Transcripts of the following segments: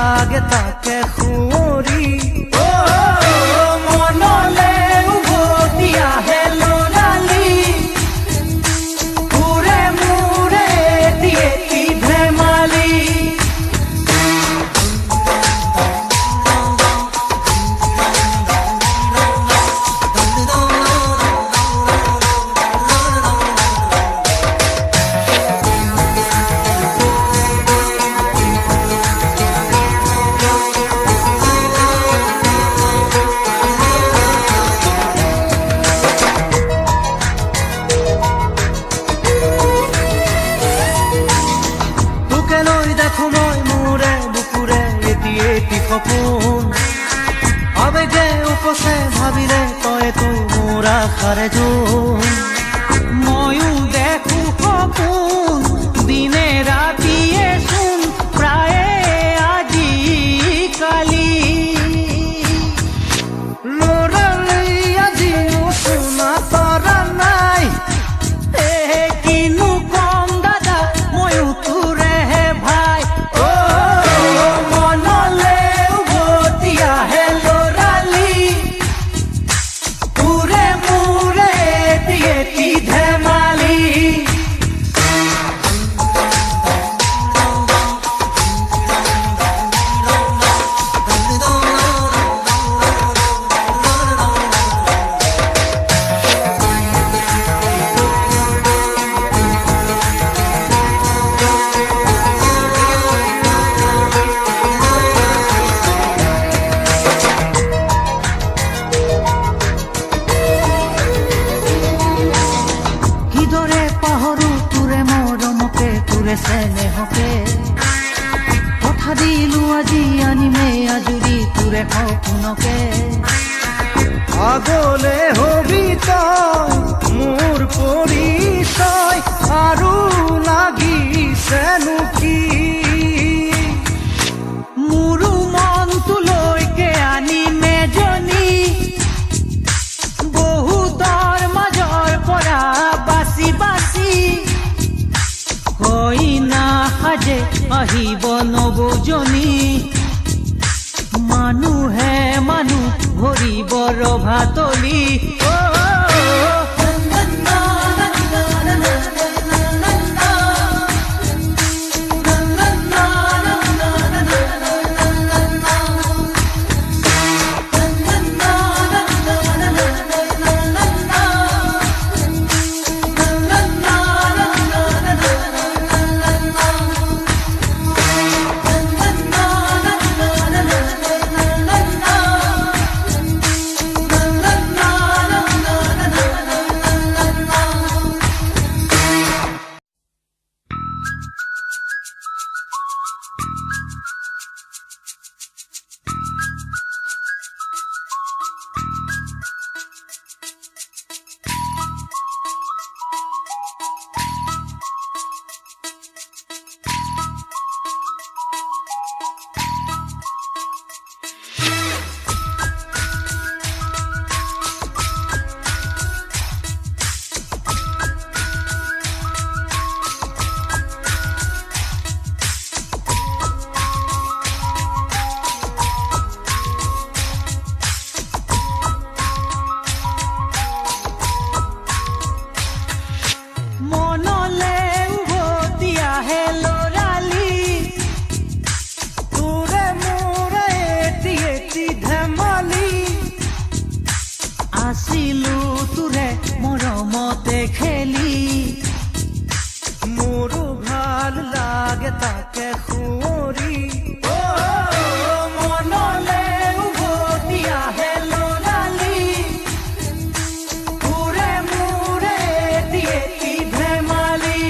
লাগে তাকে সুঁৱৰি মনলে উভতি আহে ল'ৰালি ঘূৰে মূৰে এটি ধেমালি সপোন আবেগে উপচে ভাবিলে তইতো মোৰ আশাৰে জোন ময়ো দেখো সপোন দিনে ৰাতিয়ে চোন প্ৰায়ে আজি কালি ল'ৰালি আজিও শুনা তৰা নাই কিনো কম দাদা ময়ো তোৰেহে ভাই স্নেহকে কথা দিলো আজি আনিমে আজুৰি তোৰে সপোনকে আগলে হবি তই মোৰ পৰিচয় আৰু লাগিছেনো কি মোৰো মনটোলৈকে আনিমে জনী বহুতৰ মাজৰ পৰা বাচি বাচি কইনা সাজে আহিব নবজনী মানুহে মানুহ ভৰিব ৰভাতলি আছিলো তোৰে মৰমতে খেলি মোৰো ভাল লাগে তাকে সুঁৱৰি মনলে উভতি আহে ল'ৰালি ঘূৰে মূৰে এটি ধেমালি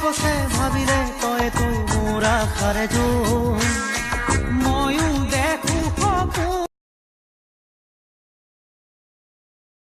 কছে ভাবিলে তই তো মোৰ আশাৰে জোৰ